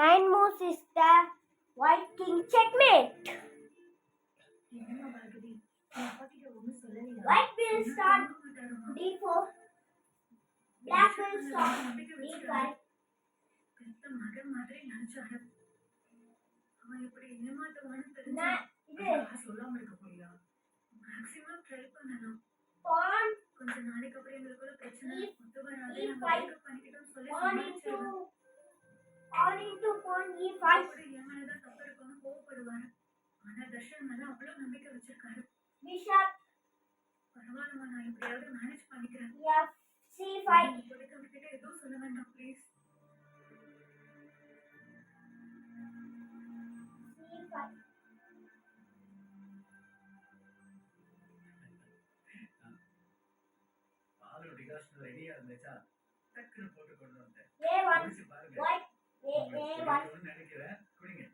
Nine moves is the white king checkmate. White will start d4. Black will start d5. மகன் மாதிரி நினைச்சாரு. அவன் இப்படி ஏமாத்துவான்னு சொல்லாம இருக்க போறியா? மேக்ஸிமம் ட்ரை பண்ணலாம். கொஞ்ச நாளைக்கு அப்புறம் எங்களுக்குள்ள பிரச்சனை ஒத்து வராது. பண்ணிக்கிட்டோம் சொல்லி pawn e5. என் மேலதான் தப்பு இருக்கும்னு கோவப்படுவாரு. ஆனா தர்ஷன் மேல அவ்வளவு நம்பிக்கை வச்சிருக்காரு. Bishop. பரவாயில்லமா, நான் எப்படியாவது மேனேஜ் பண்ணிக்கிறேன். c5. கிட்ட எதுவும் சொல்ல வேண்டாம் ப்ளீஸ். ரெடியா இருந்துச்சா டக்குன்னு போட்டு கொண்டு வந்தேன். நினைக்கிறேன் குடிங்க.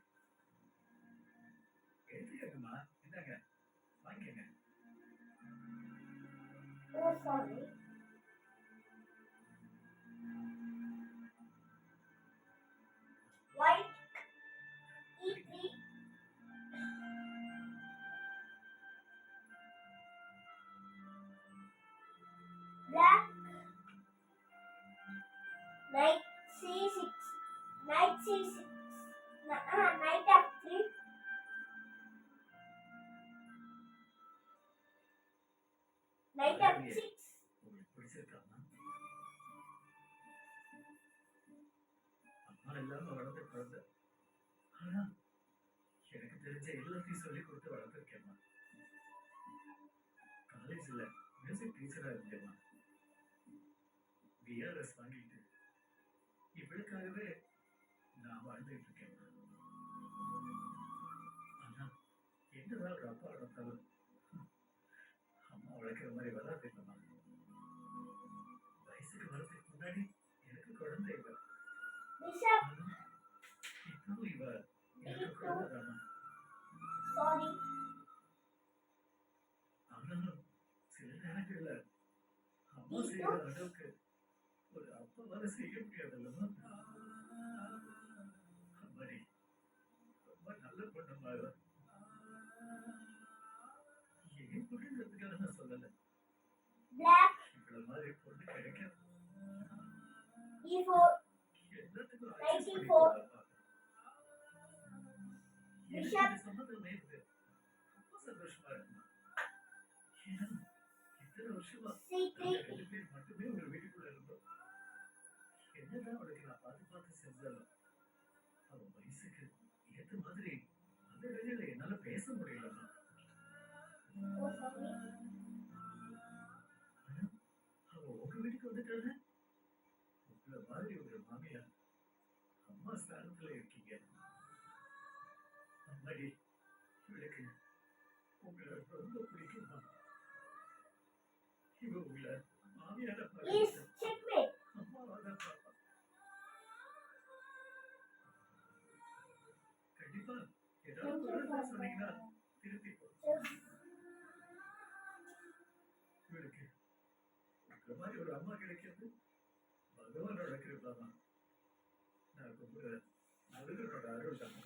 எடுத்துக்கங்கம்மா, இந்தாங்க வாங்கிக்கங்க. White e3. Black knight c6. Knight c6. Knight f3. Knight f6. அம்மா இல்லாம வளர்ந்த குழந்தை. ஆனா எனக்கு தெரிஞ்ச எல்லாத்தையும் சொல்லி கொடுத்து வளர்த்துருக்கேம்மா. காலேஜ்ல மியூசிக் டீச்சரா இருந்தேம்மா. பிஆர்எஸ் வாங்கிட்டு இவளுக்காகவே நான் வாழ்ந்துட்டு இருக்கேன். ஆனா என்னதான் ஒரு அப்பா வளர்த்தாலும் அம்மா வளர்க்கிற மாதிரி வளர்த்து இல்லைம்மா. வயசுக்கு வரதுக்கு முன்னாடி எனக்கு குழந்தை இவ. இப்பவும் இவ எனக்கு குழந்தைதாம்மா. ஆனாலும் சில நேரங்கள்ல அம்மா செய்யற அளவுக்கு ஒரு அப்பாவால செய்ய முடியாதுல்லம்மா. அம்மாடி ரொம்ப நல்ல பொண்ணுமா இவ. என் பொண்ணுங்கிறதுக்காக நான் சொல்லல. இவ்வளவு மாதிரி பொண்ணு கிடைக்காது. எல்லாத்துக்கும் சம்மதமே இருக்கு. ரொம்ப சந்தோஷமா இருக்குமா. இத்தனை வருஷமா ரெண்டு பேர் மட்டுமே ஒரு வீட்டுக்குள்ள இருந்தோம். என்னதான் அவளுக்கு நான் பார்த்து செஞ்சாலும் அவன் வயசுக்கு ஏத்த மாதிரி அந்த வேலையில என்னால பேச முடியலம்மா. அவ உங்க வீட்டுக்கு வந்துட்டாங்க. உங்களை மாதிரி ஒரு மாமியா அம்மா ஸ்தானத்துல இருக்கீங்க. அம்மாடி, இவளுக்கு உங்களை ரொம்ப பிடிக்குமா. இவ உங்களை மாமியார அம்மாவாதான் பாப்பா. கண்டிப்பா ஏதாவது சொன்னீங்கன்னா திருத்தி இவளுக்கு இந்த மாதிரி ஒரு அம்மா கிடைக்கிறது பகவானோட கிருபை தான். நான் கும்பிடுற முருகனோட அருள் தான்.